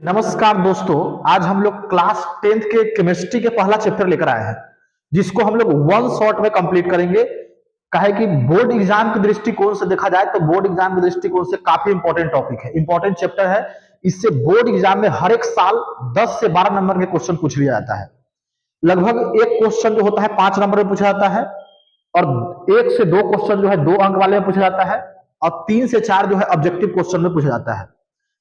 नमस्कार दोस्तों, आज हम लोग क्लास 10th के केमिस्ट्री के पहला चैप्टर लेकर आए हैं, जिसको हम लोग वन शॉट में कंप्लीट करेंगे। कहे कि बोर्ड एग्जाम के दृष्टिकोण से देखा जाए तो बोर्ड एग्जाम के दृष्टिकोण से काफी इंपॉर्टेंट टॉपिक है, इंपॉर्टेंट चैप्टर है। इससे बोर्ड एग्जाम में हर एक साल 10 से 12 नंबर के क्वेश्चन पूछ लिया जाता है। लगभग एक क्वेश्चन जो होता है 5 नंबर में पूछा जाता है, और 1 से 2 क्वेश्चन जो है 2 अंक वाले में पूछा जाता है, और 3 से 4 जो है ऑब्जेक्टिव क्वेश्चन में पूछा जाता है।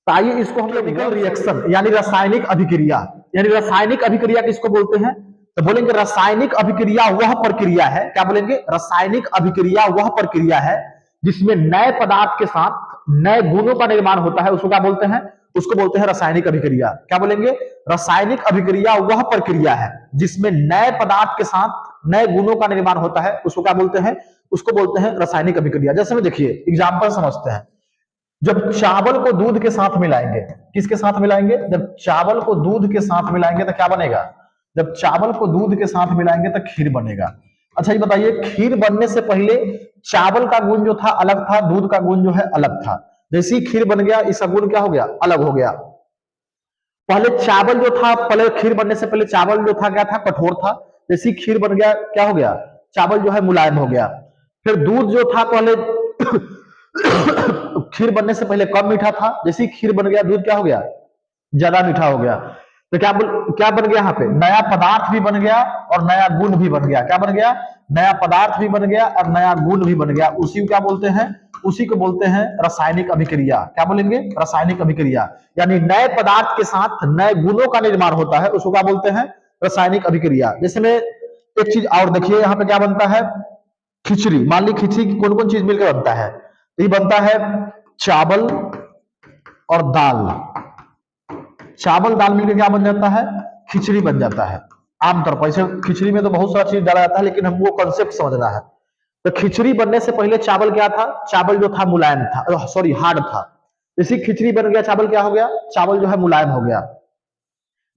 तो आइए इसको हम लोग केमिकल रिएक्शन यानी रासायनिक अभिक्रिया, यानी रासायनिक अभिक्रिया किसको बोलते हैं? तो बोलेंगे रासायनिक अभिक्रिया वह प्रक्रिया है, क्या बोलेंगे? रासायनिक अभिक्रिया वह प्रक्रिया है जिसमें नए पदार्थ के साथ नए गुणों का निर्माण होता है, उसको क्या बोलते हैं? उसको बोलते हैं रासायनिक अभिक्रिया। क्या बोलेंगे? रासायनिक अभिक्रिया वह प्रक्रिया है जिसमें नए पदार्थ के साथ नए गुणों का निर्माण होता है, उसको क्या बोलते हैं? उसको बोलते हैं रासायनिक अभिक्रिया। जैसे में देखिए एग्जाम्पल समझते हैं। जब चावल को दूध के साथ मिलाएंगे, किसके साथ मिलाएंगे? जब चावल को दूध के साथ मिलाएंगे तो क्या बनेगा? जब चावल को दूध के साथ मिलाएंगे तो खीर बनेगा। अच्छा ये बताइए, खीर बनने से पहले चावल का गुण जो था अलग था, दूध का गुण जो है अलग था। जैसे ही खीर बन गया, इसका गुण क्या हो गया? अलग हो गया। पहले चावल जो था, पहले खीर बनने से पहले चावल जो था क्या था? कठोर था। जैसे ही खीर बन गया क्या हो गया? चावल जो है मुलायम हो गया। फिर दूध जो था पहले खीर बनने से पहले कम मीठा था, जैसे ही खीर बन गया दूध क्या हो गया? ज्यादा मीठा हो गया। तो क्या बन गया? यहाँ पे नया पदार्थ भी बन गया और नया गुण भी बन गया। क्या बन गया? नया पदार्थ भी बन गया और नया गुण भी बन गया। उसी को क्या बोलते हैं? उसी को बोलते हैं रासायनिक अभिक्रिया। क्या बोलेंगे? रासायनिक अभिक्रिया। यानी नए पदार्थ के साथ नए गुणों का निर्माण होता है, उसको क्या बोलते हैं? रासायनिक अभिक्रिया। जैसे में एक चीज और देखिए, यहाँ पे क्या बनता है? खिचड़ी। मान ली खिचड़ी की कौन कौन चीज मिलकर बनता है? ये बनता है चावल और दाल। चावल दाल मिलकर क्या बन जाता है? खिचड़ी बन जाता है। आमतौर पर इसे खिचड़ी में तो बहुत सारा चीज डाला जाता है, लेकिन हमको कॉन्सेप्ट समझना है। तो खिचड़ी बनने से पहले चावल क्या था? चावल जो था मुलायम था, सॉरी हार्ड था। इसी खिचड़ी बन गया, चावल क्या हो गया? चावल जो है मुलायम हो गया।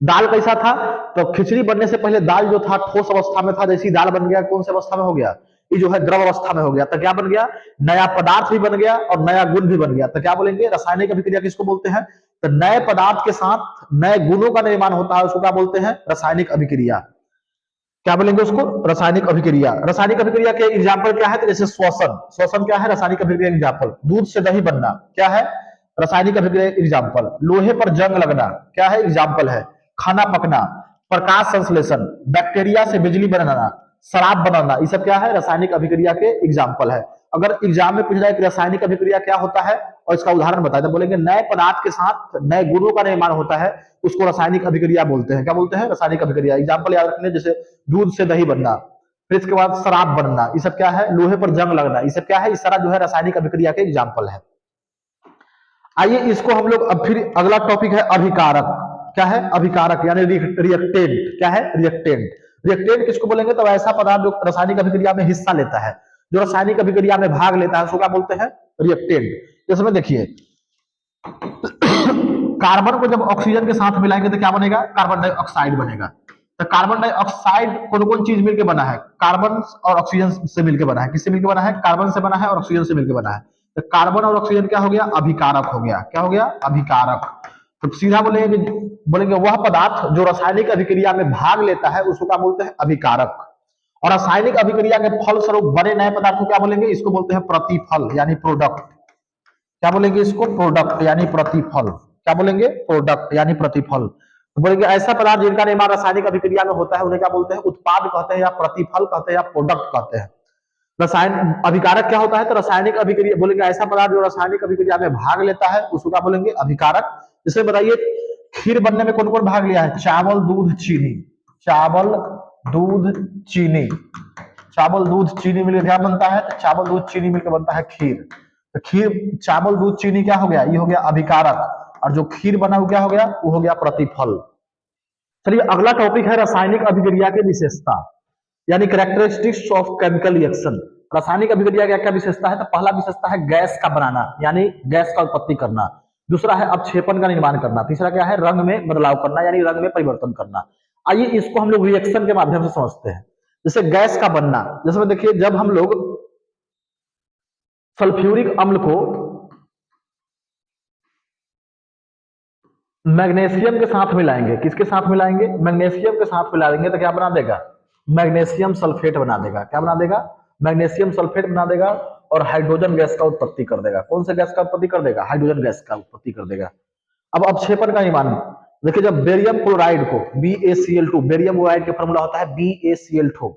दाल कैसा था? तो खिचड़ी बनने से पहले दाल जो था ठोस अवस्था में था, जैसी दाल बन गया कौन सी अवस्था में हो गया? ये जो है द्रव अवस्था में हो गया। तो क्या बन गया? नया पदार्थ भी बन गया और नया गुण भी बन गया। तो क्या बोलेंगे? रासायनिक अभिक्रिया किसको बोलते हैं? तो नए पदार्थ के साथ नए गुणों का निर्माण होता है, उसको क्या बोलते हैं? रासायनिक अभिक्रिया। क्या बोलेंगे उसको? रासायनिक अभिक्रिया। रासायनिक अभिक्रिया के एग्जाम्पल क्या है? तो जैसे श्वसन। श्वसन क्या है? रासायनिक अभिक्रिया एग्जाम्पल। दूध से दही बनना क्या है? रासायनिक अभिक्रिया एग्जाम्पल। लोहे पर जंग लगना क्या है? एग्जाम्पल है। खाना पकना, प्रकाश संश्लेषण, बैक्टीरिया से बिजली बनाना, शराब बनाना, ये सब क्या है? रासायनिक अभिक्रिया के एग्जाम्पल है। अगर एग्जाम में पूछ जाए कि रासायनिक अभिक्रिया क्या होता है और इसका उदाहरण बताए, तो बोलेंगे नए पदार्थ के साथ नए गुणों का निर्माण होता है, उसको रासायनिक अभिक्रिया बोलते हैं। क्या बोलते हैं? रासायनिक अभिक्रिया। एग्जाम्पल याद रखने, जैसे दूध से दही बनना, फिर इसके बाद शराब बनना, ये सब क्या है? लोहे पर जंग लगना, ये सब क्या है? इस सारा जो है रासायनिक अभिक्रिया के एग्जाम्पल है। आइए इसको हम लोग अब फिर अगला टॉपिक है अभिकारक। क्या है? अभिकारक यानी रिएक्टेंट। क्या है? रिएक्टेंट। रिएक्टेंट किसको बोलेंगे? तो ऐसा पदार्थ जो रासायनिक अभिक्रिया में हिस्सा लेता है, जो रासायनिक अभिक्रिया में भाग लेता है, उसको क्या बोलते हैं? रिएक्टेंट। जैसे में देखिए कार्बन को जब ऑक्सीजन के साथ मिलाएंगे तो क्या बनेगा? कार्बन डाइऑक्साइड बनेगा। तो कार्बन डाइऑक्साइड कौन कौन चीज मिलकर बना है? कार्बन और ऑक्सीजन से मिलकर बना है। किससे मिलकर बना है? कार्बन से बना है और ऑक्सीजन से मिलकर बना है। तो कार्बन और ऑक्सीजन क्या हो गया? अभिकारक हो गया। क्या हो गया? अभिकारक। तो सीधा बोलेंगे वह पदार्थ जो रासायनिक अभिक्रिया में भाग लेता है, उसको क्या बोलते हैं? अभिकारक। और रासायनिक अभिक्रिया के फल स्वरूप बने नए पदार्थ को क्या बोलेंगे? इसको बोलते हैं प्रतिफल यानी प्रोडक्ट। क्या बोलेंगे इसको? प्रोडक्ट यानी प्रतिफल। क्या बोलेंगे? प्रोडक्ट यानी प्रतिफल। तो बोलेंगे ऐसा पदार्थ जिनका निर्माण रासायनिक अभिक्रिया में होता है, उन्हें क्या बोलते हैं? उत्पाद कहते हैं, या प्रतिफल कहते हैं, या प्रोडक्ट कहते हैं। रसायन अभिकारक क्या होता है? तो रासायनिक अभिक्रिया, बोलेंगे ऐसा पदार्थ जो रासायनिक अभिक्रिया में भाग लेता है, उसको क्या बोलेंगे? अभिकारक। इसमें बताइए खीर बनने में कौन कौन भाग लिया है? चावल, दूध, चीनी। चावल, दूध, चीनी। चावल, दूध, चीनी मिलकर क्या बनता है? तो चावल, दूध, चीनी मिलकर बनता है खीर। तो खीर, चावल, दूध, चीनी क्या हो गया? ये हो गया अभिकारक। और जो खीर बना वो क्या हो गया? वो हो गया प्रतिफल। चलिए अगला टॉपिक है रासायनिक अभिक्रिया की विशेषता, यानी कैरेक्टरिस्टिक्स ऑफ केमिकल रिएक्शन। रासायनिक अभिक्रिया क्या क्या विशेषता है? तो पहला विशेषता है गैस का बनाना, यानी गैस का उत्पत्ति करना। दूसरा है अपक्षेपण का निर्माण करना। तीसरा क्या है? रंग में बदलाव करना, यानी रंग में परिवर्तन करना। आइए इसको हम लोग रिएक्शन के माध्यम से समझते हैं। जैसे गैस का बनना, जैसे देखिए जब हम लोग सल्फ्यूरिक अम्ल को मैग्नीशियम के साथ मिलाएंगे, किसके साथ मिलाएंगे? मैग्नीशियम के साथ मिलाएंगे तो क्या बना देगा? मैग्नीशियम सल्फेट बना देगा। क्या बना देगा? मैग्नीशियम सल्फेट बना देगा और हाइड्रोजन गैस का उत्पत्ति कर देगा। कौन से गैस का उत्पत्ति कर देगा? हाइड्रोजन गैस का उत्पत्ति कर देगा। अब अवक्षेपण का नियम देखिए, जब बेरियम क्लोराइड को BaCl2, बेरियम क्लोराइड का फॉर्मूला होता है BaCl2,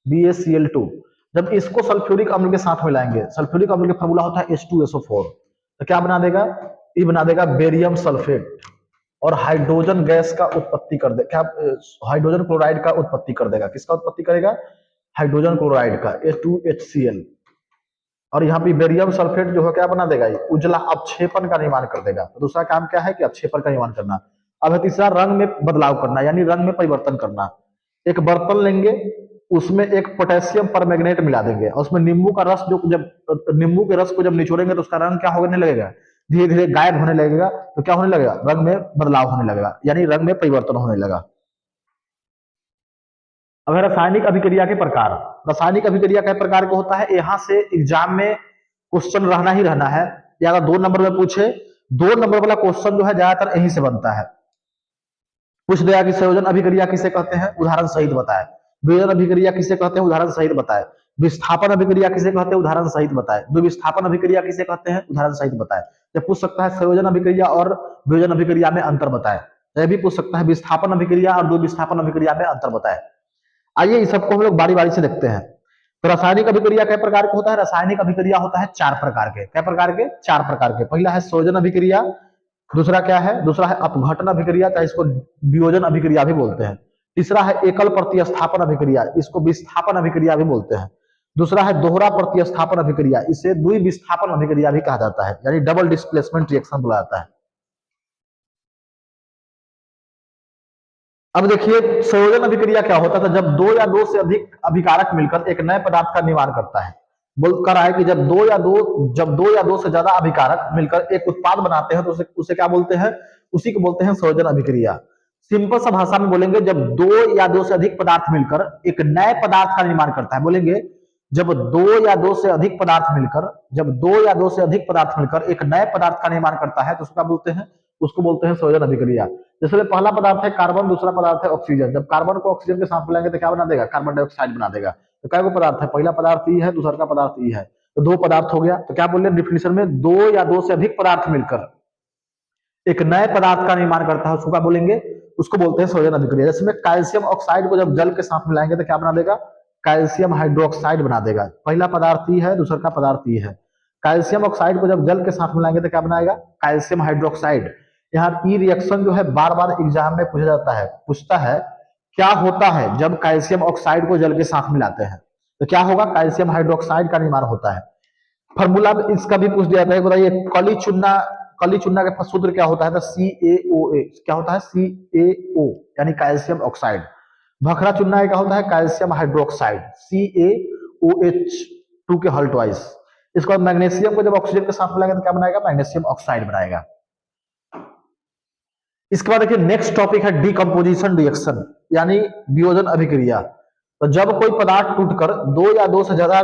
BaCl2, जब इसको सल्फ्यूरिक अम्ल के साथ मिलाएंगे, सल्फ्यूरिक अम्ल का फॉर्मूला होता है H2SO4, तो क्या बना देगा? ये बना देगा बेरियम सल्फेट और हाइड्रोजन गैस का उत्पत्ति कर दे, क्या हाइड्रोजन क्लोराइड का उत्पत्ति कर देगा। किसका उत्पत्ति करेगा? हाइड्रोजन क्लोराइड का, H2HCl। और यहाँ पे बेरियम सल्फेट जो है क्या बना देगा? ये उजला अवक्षेपण का निर्माण कर देगा। तो दूसरा काम क्या है कि अवक्षेपण का निर्माण करना। अब तीसरा रंग में बदलाव करना, यानी रंग में परिवर्तन करना। एक बर्तन लेंगे, उसमें एक पोटेशियम परमैंगनेट मिला देंगे और उसमें नींबू का रस, जो जब नींबू के रस को जब निचोड़ेंगे तो उसका रंग क्या होने लगेगा? धीरे धीरे गायब होने लगेगा। तो क्या होने लगेगा? रंग में बदलाव होने लगेगा, यानी रंग में परिवर्तन होने लगा। अब रासायनिक अभिक्रिया के प्रकार। रासायनिक अभिक्रिया के प्रकार को होता है, यहां से एग्जाम में क्वेश्चन रहना ही रहना है। या अगर 2 नंबर में पूछे, 2 नंबर वाला क्वेश्चन जो है ज्यादातर यहीं से बनता है। पूछ दिया कि संयोजन अभिक्रिया किसे कहते हैं, उदाहरण सहित बताए। वियोजन अभिक्रिया किसे कहते हैं, उदाहरण सहित बताए। विस्थापन अभिक्रिया किसे कहते हैं, उदाहरण सहित बताए। द्विविस्थापन अभिक्रिया किसे कहते हैं, उदाहरण सहित बताए। जब पूछ सकता है संयोजन अभिक्रिया और वियोजन अभिक्रिया में अंतर बताए। यह भी पूछ सकता है विस्थापन अभिक्रिया और द्विविस्थापन अभिक्रिया में अंतर बताए। आइए इस सबको हम लोग बारी बारी से देखते हैं। तो रासायनिक अभिक्रिया कई प्रकार का होता है? रासायनिक अभिक्रिया होता है 4 प्रकार के। कई प्रकार के? 4 प्रकार के। पहला है संयोजन अभिक्रिया, दूसरा क्या है? दूसरा है अपघटन अभिक्रिया, चाहे इसको वियोजन अभिक्रिया भी बोलते हैं। तीसरा है एकल प्रतिस्थापन अभिक्रिया, इसको विस्थापन अभिक्रिया भी बोलते हैं। दूसरा है दोहरा प्रतिस्थापन अभिक्रिया, इसे द्विविस्थापन अभिक्रिया भी कहा जाता है, यानी डबल डिस्प्लेसमेंट रिएक्शन बोला जाता है। अब देखिए संयोजन अभिक्रिया क्या होता था? जब 2 या 2 से अधिक अभिकारक मिलकर एक नए पदार्थ का निर्माण करता है। बोल रहा है कि जब 2 या 2 से ज्यादा अभिकारक मिलकर एक उत्पाद बनाते हैं तो उसे क्या बोलते हैं? उसी को बोलते हैं संयोजन अभिक्रिया। सिंपल सा भाषा में बोलेंगे, जब 2 या 2 से अधिक पदार्थ मिलकर एक नए पदार्थ का निर्माण करता है। बोलेंगे जब 2 या 2 से अधिक पदार्थ मिलकर, जब 2 या 2 से अधिक पदार्थ मिलकर एक नए पदार्थ का निर्माण करता है तो उसका बोलते हैं, उसको बोलते हैं संयोजन अभिक्रिया। जैसे पहला पदार्थ है कार्बन, दूसरा पदार्थ है ऑक्सीजन। जब कार्बन को ऑक्सीजन के साथ मिलाएंगे तो क्या बना देगा? कार्बन डाइऑक्साइड बना देगा। तो क्या पदार्थ है? पहला पदार्थ ई है, दूसरा का पदार्थ ई है, तो 2 पदार्थ हो गया। तो क्या बोल रहे हैं डिफिनेशन में? 2 या 2 से अधिक पदार्थ मिलकर एक नए पदार्थ का निर्माण करता है, उसको क्या बोलेंगे? उसको बोलते हैं संयोजन अभिक्रिया। जैसे में कैल्शियम ऑक्साइड को जब जल के साथ मिलाएंगे तो क्या बना देगा? कैल्शियम हाइड्रोक्साइड बना देगा। पहला पदार्थ ई है, दूसरा का पदार्थ ई है। कैल्शियम ऑक्साइड को जब जल के साथ मिलाएंगे तो क्या बनाएगा? Calcium hydroxide. यहाँ ई रिएक्शन जो है बार बार एग्जाम में पूछा जाता है, पूछता है क्या होता है जब कैल्शियम ऑक्साइड को जल के साथ मिलाते हैं, तो क्या होगा? कैल्शियम हाइड्रोक्साइड का निर्माण होता है। फॉर्मूला इसका भी पूछ दिया जाता है, बताइए कली चुन्ना का सूत्र क्या होता है? तो CaOA। क्या होता है? CaO, यानी कैल्शियम ऑक्साइड। भखरा चुन्ना क्या होता है? कैल्शियम हाइड्रोक्साइड, CaOH2 के हल ट्वाइस। इसके बाद मैग्नीशियम को जब ऑक्सीजन के साथ मिलाएंगे तो क्या बनाएगा? मैग्नीशियम ऑक्साइड बनाएगा। इसके बाद देखिए नेक्स्ट टॉपिक है डिकम्पोजिशन रिएक्शन, यानी वियोजन अभिक्रिया। तो जब कोई पदार्थ टूटकर 2 या 2 से ज्यादा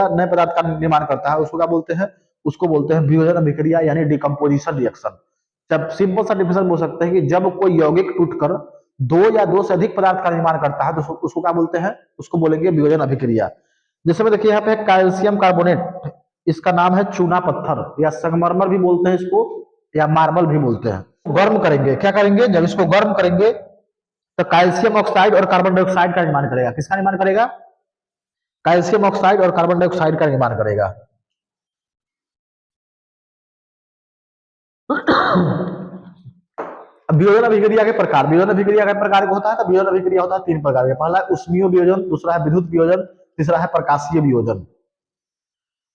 नए पदार्थ का निर्माण करता है, उसको क्या बोलते हैं? उसको बोलते हैं वियोजन अभिक्रिया, यानी डिकम्पोजिशन रिएक्शन। जब सिंपल सा डिफिनेशन बोल सकते हैं कि जब कोई यौगिक टूटकर 2 या 2 से अधिक पदार्थ का निर्माण करता है तो उसको क्या बोलते हैं? उसको बोलेंगे वियोजन अभिक्रिया। जैसे में देखिए यहाँ पे कैल्शियम कार्बोनेट, इसका नाम है चूना पत्थर, या संगमरमर भी बोलते हैं इसको, या मार्बल भी बोलते हैं। गर्म करेंगे, क्या करेंगे? जब इसको गर्म करेंगे तो कैल्शियम ऑक्साइड और कार्बन डाइऑक्साइड का निर्माण करेगा। किसका निर्माण करेगा? कैल्शियम ऑक्साइड और कार्बन डाइऑक्साइड का निर्माण करेगा। वियोजन अभिक्रिया के प्रकार। वियोजन अभिक्रिया के प्रकार को होता है, तो वियोजन अभिक्रिया होता है 3 प्रकार के। पहला उष्मीय वियोजन, दूसरा है विद्युत वियोजन, तीसरा है प्रकाशीय वियोजन।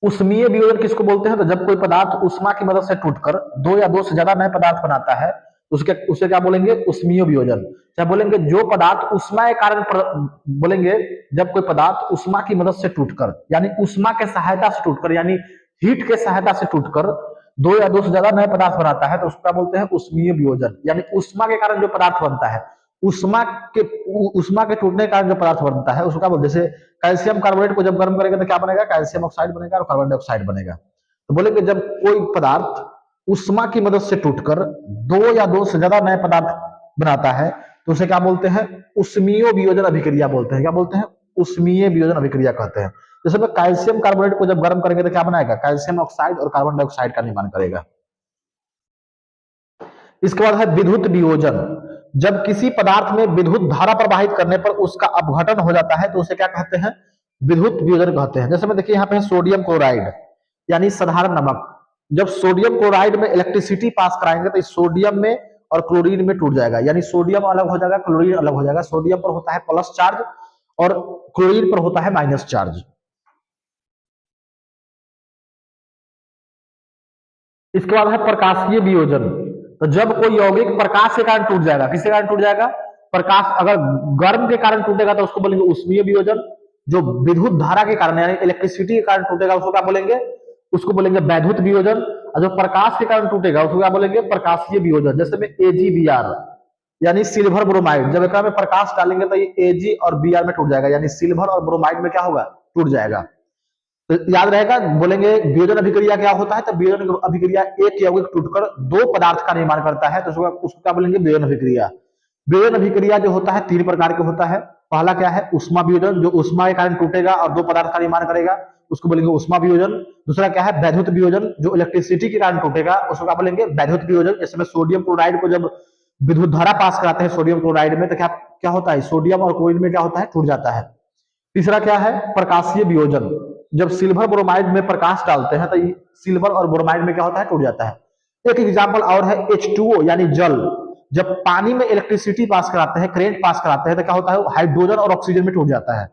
उष्मीय वियोजन किसको बोलते हैं? तो जब कोई पदार्थ उष्मा की मदद से टूटकर 2 या 2 से ज्यादा नए पदार्थ बनाता है उसे क्या बोलेंगे? उष्मीय वियोजन। चाहे बोलेंगे जो पदार्थ उष्मा के कारण बोलेंगे जब कोई पदार्थ उष्मा की मदद से टूटकर, यानी उष्मा के सहायता से टूटकर, यानी हीट के सहायता से टूटकर 2 या 2 से ज्यादा नए पदार्थ बनाता है तो उसको क्या बोलते हैं? उष्मीय वियोजन। यानी उष्मा के कारण जो पदार्थ बनता है, उष्मा के टूटने के कारण जो पदार्थ बनता है उसको क्या बोलते हैं? जैसे कैल्शियम कार्बोनेट को जब गर्म करेंगे तो क्या बनेगा? कैल्शियम ऑक्साइड बनेगा और कार्बन डाइऑक्साइड बनेगा। तो बोलेंगे जब कोई पदार्थ उष्मा की मदद से टूटकर दो या दो से ज्यादा नए पदार्थ बनाता है तो उसे क्या बोलते हैं? उष्मीय वियोजन अभिक्रिया बोलते हैं। क्या बोलते हैं? उष्मीय वियोजन अभिक्रिया कहते हैं। जैसे में कैल्शियम कार्बोनेट को जब गर्म करेंगे तो क्या बनाएगा? कैल्शियम ऑक्साइड और कार्बन डाइऑक्साइड का निर्माण करेगा। इसके बाद है विद्युत वियोजन। जब किसी पदार्थ में विद्युत धारा प्रवाहित करने पर उसका अपघटन हो जाता है तो उसे क्या कहते हैं? विद्युत वियोजन कहते हैं। जैसे में देखिए यहाँ पे सोडियम क्लोराइड यानी साधारण नमक, जब सोडियम क्लोराइड में इलेक्ट्रिसिटी पास कराएंगे तो इस सोडियम में और क्लोरीन में टूट जाएगा, यानी सोडियम अलग हो जाएगा, क्लोरीन अलग हो जाएगा। सोडियम पर होता है प्लस चार्ज और क्लोरीन पर होता है माइनस चार्ज। इसके बाद है प्रकाशीय वियोजन। तो जब कोई यौगिक प्रकाश के कारण टूट जाएगा, किसके कारण टूट जाएगा? प्रकाश, अगर गर्म के कारण टूटेगा तो उसको बोलेंगे उष्मीय वियोजन। जो विद्युत धारा के कारण यानी इलेक्ट्रिसिटी के कारण टूटेगा उसको क्या बोलेंगे? उसको बोलेंगे वैद्युत वियोजन। और जो प्रकाश के कारण टूटेगा उसको क्या बोलेंगे? प्रकाशीय वियोजन। जैसे में AgBr यानी सिल्वर ब्रोमाइड, जब एक में प्रकाश डालेंगे तो ये Ag और Br में टूट जाएगा, यानी सिल्वर और ब्रोमाइड में क्या होगा? टूट जाएगा। तो याद रहेगा, बोलेंगे वियोजन अभिक्रिया क्या होता है? तो वियोजन अभिक्रिया एक यौगिक टूटकर दो पदार्थ का निर्माण करता है तो उसको क्या बोलेंगे? वियोजन अभिक्रिया। वियोजन अभिक्रिया जो होता है तीन प्रकार के होता है। पहला क्या है? उष्मा वियोजन, जो उष्मा के कारण टूटेगा और दो पदार्थ का निर्माण करेगा, उसको बोलेंगे उष्मा वियोजन। दूसरा क्या है? वैद्युत वियोजन, जो इलेक्ट्रिसिटी के कारण टूटेगा उसको क्या बोलेंगे? वैद्युत वियोजन। इसमें सोडियम क्लोराइड को जब विद्युत धारा पास कराते हैं सोडियम क्लोराइड में तो क्या क्या होता है? सोडियम और क्लोरीन में क्या होता है? टूट जाता है। तीसरा क्या है? प्रकाशीय वियोजन। जब सिल्वर ब्रोमाइड में प्रकाश डालते हैं तो सिल्वर और ब्रोमाइड में क्या होता है? टूट जाता है। एक एग्जांपल और है H2O यानी जल। जब पानी में इलेक्ट्रिसिटी पास कराते हैं, करंट पास कराते हैं तो क्या होता है? हाइड्रोजन और ऑक्सीजन में टूट जाता है।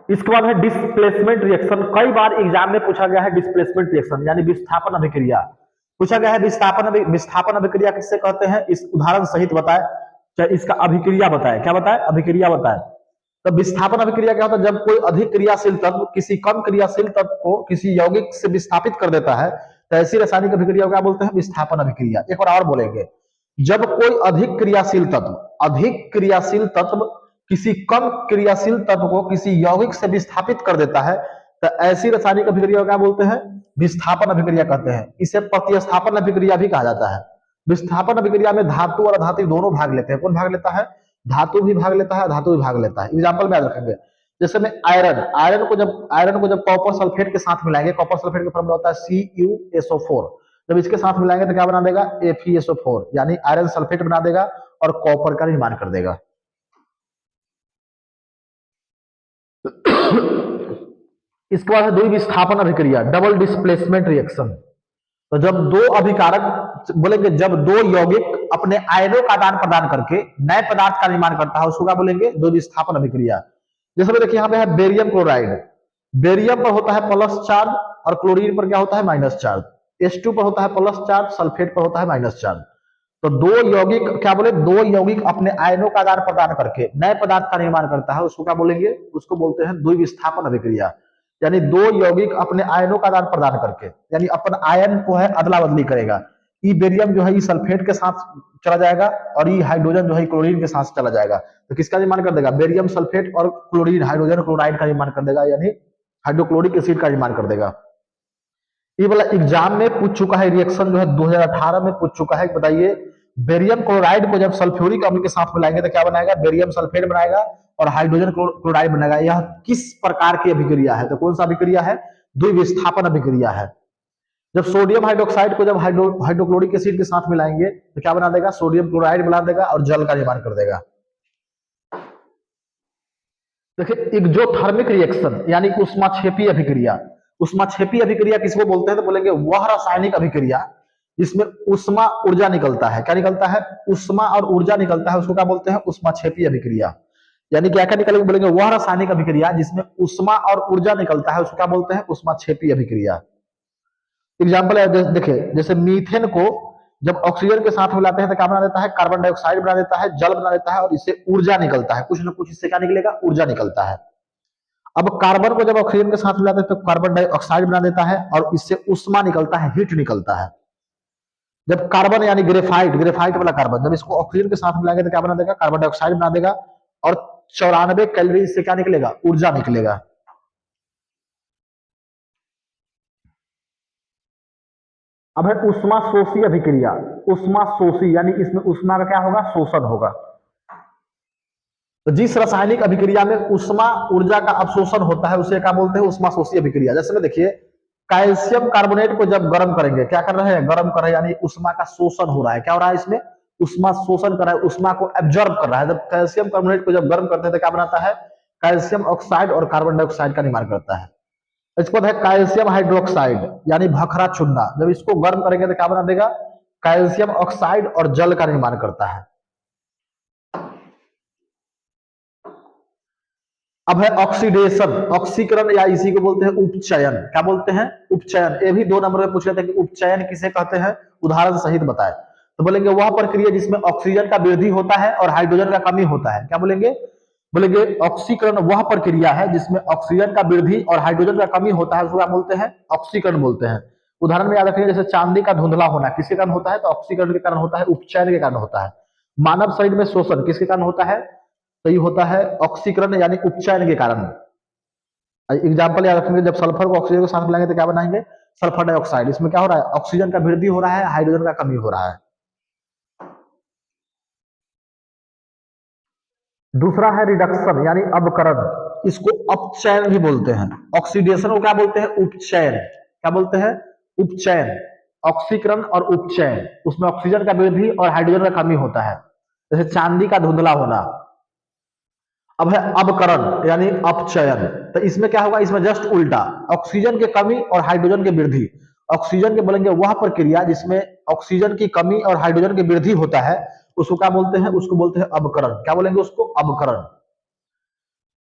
इसके बाद है डिस्प्लेसमेंट रिएक्शन। कई बार एग्जाम में पूछा गया है डिस्प्लेसमेंट रिएक्शन यानी विस्थापन अभिक्रिया पूछा गया है। विस्थापन अभिक्रिया किससे कहते हैं? इस उदाहरण सहित बताए, चाहे इसका अभिक्रिया बताए। क्या बताए? अभिक्रिया बताए। तो विस्थापन अभिक्रिया क्या होता है? जब कोई अधिक क्रियाशील तत्व किसी कम क्रियाशील तत्व को किसी यौगिक से विस्थापित कर देता है तो ऐसी रासायनिक अभिक्रिया को क्या बोलते हैं? विस्थापन अभिक्रिया। एक बार और बोलेंगे, जब कोई अधिक क्रियाशील तत्व किसी कम क्रियाशील तत्व को किसी यौगिक से विस्थापित कर देता है तो ऐसी रासायनिक अभिक्रिया को क्या बोलते हैं? विस्थापन अभिक्रिया कहते हैं। इसे प्रतिस्थापन अभिक्रिया भी कहा जाता है। विस्थापन अभिक्रिया में धातु और अधातु दोनों भाग लेते हैं। कौन भाग लेता है? धातु भी भाग लेता है, धातु भी भाग लेता है। एग्जाम्पल में याद रखेंगे, जैसे में आयरन को जब कॉपर सल्फेट के साथ मिलाएंगे, कॉपर सल्फेट का फॉर्मूला होता है CuSO4। जब इसके साथ मिलाएंगे तो क्या बना देगा? FeSO4 यानी आयरन सल्फेट बना देगा और कॉपर का निर्माण कर देगा। इसके बाद है द्विविस्थापन अभिक्रिया, डबल डिस्प्लेसमेंट रिएक्शन। तो जब दो अभिकारक, बोलेंगे जब दो यौगिक अपने आयनों का आदान प्रदान करके नए पदार्थ का निर्माण करता है उसको क्या बोलेंगे? द्विविस्थापन अभिक्रिया। जैसे देखिए यहाँ पे है बेरियम क्लोराइड। बेरियम पर होता है प्लस चार्ज और क्लोरीन पर क्या होता है? Minus charge. H2 पर होता है प्लस चार्ज, सल्फेट पर होता है माइनस चार्ज। तो दो यौगिक क्या बोले? दो यौगिक अपने आयनों का आदान प्रदान करके नए पदार्थ का निर्माण करता है उसको क्या बोलेंगे? उसको बोलते हैं द्विविस्थापन अभिक्रिया। यानी दो यौगिक अपने आयनों का आदान प्रदान करके, यानी अपन आयन को है अदला बदली करेगा। ई बेरियम जो है ये सल्फेट के साथ चला जाएगा और ये हाइड्रोजन जो है क्लोरीन के साथ चला जाएगा। तो किसका निर्माण कर देगा? बेरियम सल्फेट और क्लोरीन हाइड्रोजन क्लोराइड का निर्माण कर देगा, यानी हाइड्रोक्लोरिक एसिड का निर्माण कर देगा। ये वाला एग्जाम में पूछ चुका है, रिएक्शन जो है 2018 में पूछ चुका है। बताइए, बेरियम क्लोराइड को जब सल्फ्यूरिक अम्ल के साथ मिलाएंगे तो क्या बनाएगा? बेरियम सल्फेट बनाएगा और हाइड्रोजन क्लोराइड बनेगा। यह किस प्रकार की अभिक्रिया है? तो कौन सा अभिक्रिया है? द्विविस्थापन अभिक्रिया है। जब सोडियम हाइड्रोक्साइड को जब हाइड्रोक्लोरिक एसिड के साथ मिलाएंगे तो क्या बना देगा? सोडियम क्लोराइड बना देगा और जल का निर्माण कर देगा। देखिए, एक्सोथर्मिक रिएक्शन यानी ऊष्माक्षेपी अभिक्रिया। ऊष्माक्षेपी अभिक्रिया किसको बोलते हैं? तो बोलेंगे वह रासायनिक अभिक्रिया जिसमें ऊष्मा ऊर्जा निकलता है। क्या निकलता है? ऊष्मा और ऊर्जा निकलता है, उसको क्या बोलते हैं? ऊष्माक्षेपी अभिक्रिया। यानी क्या क्या निकलेगा? बोलेंगे वह रासायनिक अभिक्रिया जिसमें ऊष्मा और ऊर्जा निकलता है उसको क्या बोलते हैं? ऊष्माक्षेपी अभिक्रिया। एग्जाम्पल है, देखिए जैसे मीथेन को जब ऑक्सीजन के साथ मिलाते हैं तो क्या बना देता है? कार्बन डाइऑक्साइड बना देता है, जल बना देता है और इससे ऊर्जा निकलता है। कुछ ना कुछ इससे क्या निकलेगा? ऊर्जा निकलता है। अब कार्बन को जब ऑक्सीजन के साथ मिलाते हैं तो कार्बन डाइऑक्साइड बना देता है और इससे ऊष्मा निकलता है, हीट निकलता है। जब कार्बन यानी ग्रेफाइट वाला कार्बन जब इसको ऑक्सीजन के साथ मिलाएंगे तो क्या बना देगा? कार्बन डाइऑक्साइड बना देगा और 94 कैलोरी से क्या निकलेगा? ऊर्जा निकलेगा। अब है उष्मा शोषी अभिक्रिया। उष्मा शोषी यानी इसमें उष्मा का क्या होगा, शोषण होगा। तो जिस रासायनिक अभिक्रिया में उष्मा ऊर्जा का अवशोषण होता है उसे क्या बोलते हैं, उष्मा शोषी अभिक्रिया। जैसे में देखिए कैल्शियम कार्बोनेट को जब गर्म करेंगे, क्या कर रहे हैं, गर्म कर रहे हैं, यानी उष्मा का शोषण हो रहा है। क्या हो रहा है इसमें, उष्मा शोषण कर रहा है, उष्मा को एब्जॉर्ब कर रहा है। जब कैल्शियम कार्बोनेट को जब गर्म करते हैं तो क्या बनाता है, कैल्शियम ऑक्साइड और कार्बन डाइऑक्साइड का निर्माण करता है। इसके बाद है कैल्शियम हाइड्रोक्साइड यानी भखरा चूना। जब इसको गर्म करेंगे तो क्या बना देगा, कैल्शियम ऑक्साइड और जल का निर्माण करता है। अब है ऑक्सीडेशन, ऑक्सीकरण या इसी को बोलते हैं उपचयन। क्या बोलते हैं, उपचयन। ये भी 2 नंबर में पूछ रहे थे कि उपचयन किसे कहते हैं, उदाहरण सहित बताएं। तो बोलेंगे वह प्रक्रिया जिसमें ऑक्सीजन का वृद्धि होता है और हाइड्रोजन का कमी होता है। क्या बोलेंगे, बोलेंगे ऑक्सीकरण वह प्रक्रिया है जिसमें ऑक्सीजन का वृद्धि और हाइड्रोजन का कमी होता है, उसको क्या बोलते हैं, ऑक्सीकरण बोलते हैं। उदाहरण में याद रखिए, जैसे चांदी का धुंधला होना किसके कारण होता है, तो ऑक्सीकरण के कारण होता है, उपचयन के कारण होता है। मानव शरीर में शोषण किसके कारण होता है, तो ये होता है ऑक्सीकरण यानी उपचयन के कारण। एग्जाम्पल याद रखेंगे, जब सल्फर को ऑक्सीजन के साथ मिलाएंगे तो क्या बनाएंगे, सल्फर डाइऑक्साइड। इसमें क्या हो रहा है, ऑक्सीजन का वृद्धि हो रहा है, हाइड्रोजन का कमी हो रहा है। दूसरा है रिडक्शन यानी अवकरण, इसको अपचयन भी बोलते हैं। ऑक्सीडेशन को क्या बोलते हैं, उपचयन। क्या बोलते हैं, उपचयन। ऑक्सीकरण और उपचयन, उसमें ऑक्सीजन का वृद्धि और हाइड्रोजन का कमी होता है। जैसे चांदी का धुंधला होना। अब है अवकरण यानी अपचयन, तो इसमें क्या होगा, इसमें जस्ट उल्टा, ऑक्सीजन की कमी और हाइड्रोजन की वृद्धि। ऑक्सीजन के बोलेंगे वह प्रक्रिया जिसमें ऑक्सीजन की कमी और हाइड्रोजन की वृद्धि होता है, उसको क्या बोलते हैं, उसको बोलते हैं अवकरण। क्या बोलेंगे उसको, अवकरण।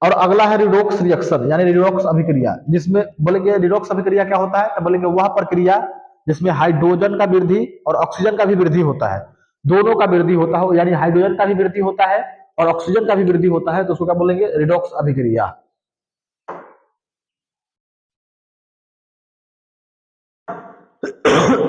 और अगला है रिडोक्स रिएक्शन यानी रिडोक्स अभिक्रिया, जिसमें बोलेंगे रिडोक्स अभिक्रिया क्या होता है, तो बोलेंगे वह प्रक्रिया जिसमें हाइड्रोजन का वृद्धि और ऑक्सीजन का भी वृद्धि होता है, दोनों का वृद्धि होता है, यानी हाइड्रोजन का भी वृद्धि होता है और ऑक्सीजन का भी वृद्धि होता है, तो उसको क्या बोलेंगे, रिडोक्स अभिक्रिया।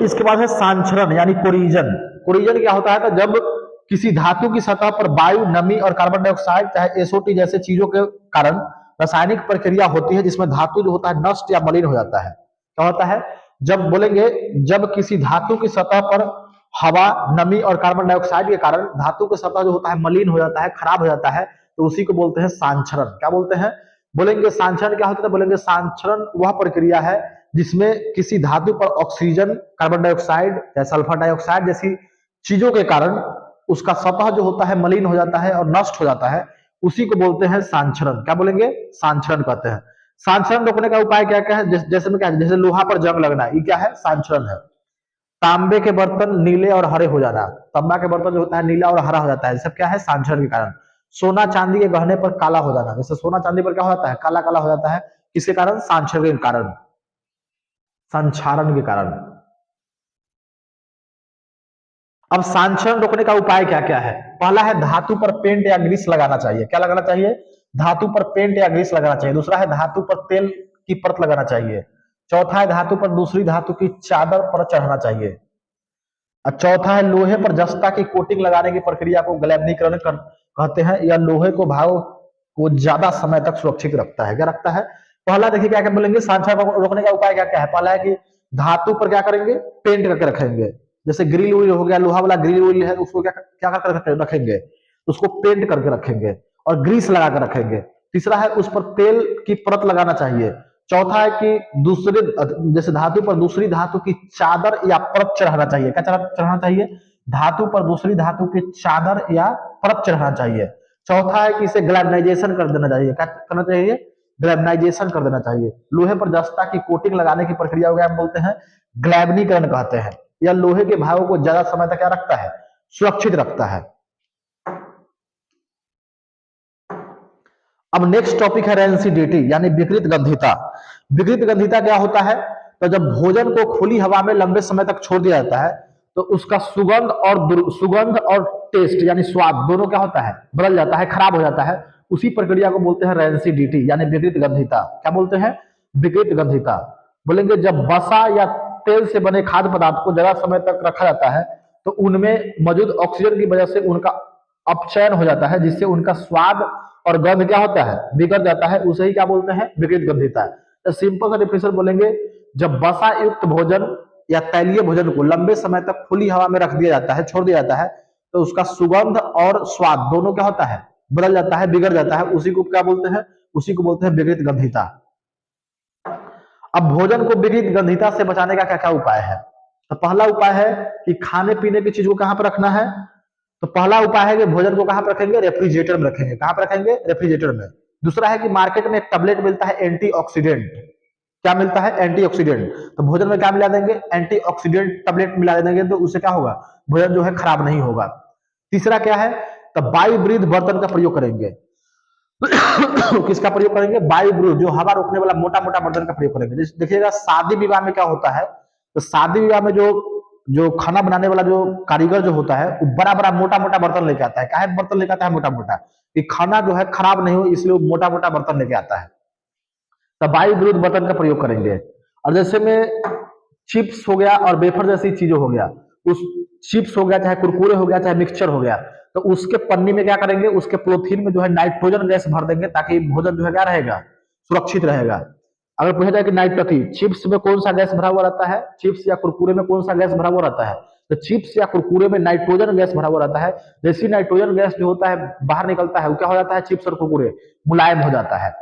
इसके बाद है सांचरण यानी कोरिजन। कोरिजन क्या होता है, तो जब किसी धातु की सतह पर वायु, नमी और कार्बन डाइऑक्साइड चाहे एसओटी जैसे चीजों के कारण रासायनिक प्रक्रिया होती है जिसमें धातु जो होता है नष्ट या मलिन हो जाता है। क्या होता है, जब बोलेंगे जब किसी धातु की सतह पर हवा, नमी और कार्बन डाइऑक्साइड के कारण धातु की सतह जो होता है मलिन हो जाता है, खराब हो जाता है, तो उसी को बोलते हैं सांचरण। क्या बोलते हैं, बोलेंगे सांचरण क्या होता है, बोलेंगे सांचरण वह प्रक्रिया है जिसमें किसी धातु पर ऑक्सीजन, कार्बन डाइऑक्साइड या सल्फर डाइऑक्साइड जैसी चीजों के कारण उसका सतह जो होता है मलिन हो जाता है और नष्ट हो जाता है, उसी को बोलते हैं सांचरण। क्या बोलेंगे, सांचरण कहते हैं। सांचरण रोकने का उपाय क्या क्या है, जैसे में क्या है, जैसे लोहा पर जंग लगना, ये क्या है, सांचरण है। तांबे के बर्तन नीले और हरे हो जाना, तांबा के बर्तन जो होता है नीला और हरा हो जाता है, सब क्या है, सांचरण के कारण। सोना चांदी के गहने पर काला हो जाना, जैसे सोना चांदी पर क्या हो जाता है, काला काला हो जाता है, किसके कारण, सांचरण के कारण, संक्षारण के कारण। अब सांचरण रोकने का उपाय क्या क्या है, पहला है धातु पर पेंट या ग्रीस लगाना चाहिए। क्या लगाना चाहिए, धातु पर पेंट या ग्रीस लगाना चाहिए। दूसरा है धातु पर तेल की परत लगाना चाहिए। चौथा है धातु पर दूसरी धातु की चादर पर चढ़ाना चाहिए। और चौथा है लोहे पर जस्ता की कोटिंग लगाने की प्रक्रिया को गैल्वेनीकरण कहते हैं। यह लोहे को भाव को ज्यादा समय तक सुरक्षित रखता है। क्या रखता है, पहला देखिए क्या क्या बोलेंगे, सांचरण रोकने का उपाय क्या क्या है। पहला है कि धातु पर क्या करेंगे, पेंट करके रखेंगे। जैसे ग्रिल व्रिल हो गया, लोहा वाला ग्रिल व्रिल है, उसको क्या क्या करके रखेंगे, उसको पेंट करके रखेंगे और ग्रीस लगा कर रखेंगे। तीसरा है उस पर तेल की परत लगाना चाहिए। चौथा है कि दूसरे जैसे धातु पर दूसरी धातु की चादर या परत चढ़ाना चाहिए। क्या चढ़ाना चाहिए, धातु पर दूसरी धातु की चादर या परत चढ़ाना चाहिए। चौथा है कि इसे ग्लैबनाइजेशन कर देना चाहिए। क्या करना चाहिए, ग्लैबनाइजेशन कर देना चाहिए। लोहे पर जस्ता की कोटिंग लगाने की प्रक्रिया को क्या बोलते हैं, ग्लैबनीकरण कहते हैं। यह लोहे के भागों को ज्यादा समय तक क्या रखता है, सुरक्षित रखता है। अब नेक्स्ट टॉपिक है रेंसिडिटी यानी विकृत गंधिता। विकृत गंधिता क्या होता है, तो जब भोजन को खुली हवा में लंबे समय तक छोड़ दिया जाता है तो उसका सुगंध और टेस्ट यानी स्वाद दोनों क्या होता है, बदल जाता है, खराब हो जाता है। उसी प्रक्रिया को बोलते हैं रेंसिडिटी यानी विकृत गंधिता। क्या बोलते हैं, विकृत गंधिता। बोलेंगे जब वसा या तेल से बने खाद्य पदार्थ को ज्यादा समय तक रखा जाता है तो उनमें मौजूद ऑक्सीजन की वजह से उनका अपचयन हो जाता है, जिससे उनका स्वाद और गंध क्या होता है, बिगड़ जाता है। उसे ही क्या बोलते हैं, विकृत गंधिता। तो सिंपल सा डिफिनेशन बोलेंगे, जब वसा युक्त भोजन या तैलीय भोजन को लंबे समय तक खुली हवा में रख दिया जाता है, छोड़ दिया जाता है, तो उसका सुगंध और स्वाद दोनों क्या होता है, बदल जाता है, बिगड़ जाता है। उसी को क्या बोलते हैं, उसी को बोलते हैं विकृत गंधिता। अब भोजन को विकृत गंधिता से बचाने का क्या क्या उपाय है? तो पहला उपाय है कि खाने पीने की चीज को कहां पर रखना है? तो पहला उपाय है कि भोजन को कहां पर रखेंगे? रेफ्रिजरेटर में रखेंगे। कहां पर रखेंगे? रेफ्रिजरेटर में। दूसरा है कि मार्केट में एक टैबलेट मिलता है एंटीऑक्सीडेंट। क्या मिलता है? एंटीऑक्सीडेंट। तो भोजन में क्या मिला देंगे? एंटीऑक्सीडेंट टैबलेट मिला देंगे, तो उससे क्या होगा? भोजन जो है खराब नहीं होगा। तीसरा क्या है? तो वायुब्रीद बर्तन का प्रयोग करेंगे। किसका प्रयोग करेंगे? वायुब्रीद, जो हवा रोकने वाला मोटा मोटा बर्तन का प्रयोग करेंगे। देखिएगा शादी विवाह में क्या होता है, तो शादी विवाह में जो जो खाना बनाने वाला जो कारीगर जो होता है, वो बड़ा बड़ा मोटा मोटा बर्तन लेके आता है। काहे बर्तन लेके आता है मोटा मोटा? कि खाना जो है खराब नहीं हो, इसलिए वो मोटा मोटा बर्तन लेके आता है। तो वायुब्रीद बर्तन का प्रयोग करेंगे। और जैसे में चिप्स हो गया और वेफर जैसी चीजें हो गया, उस चिप्स हो गया, चाहे कुरकुरे हो गया, चाहे मिक्सचर हो गया, तो उसके पन्नी में क्या करेंगे? उसके पॉलीथीन में जो है नाइट्रोजन गैस भर देंगे, ताकि भोजन जो है क्या रहेगा? सुरक्षित रहेगा। अगर पूछा जाए कि नाइट्रोजन चिप्स में कौन सा गैस भरा हुआ रहता है, चिप्स या कुरकुरे में कौन सा गैस भरा हुआ रहता है, तो चिप्स या कुरकुरे में नाइट्रोजन गैस भरा हुआ रहता है। जैसी नाइट्रोजन गैस जो होता है बाहर निकलता है, वो क्या हो जाता है? चिप्स और कुरकुरे मुलायम हो जाता है।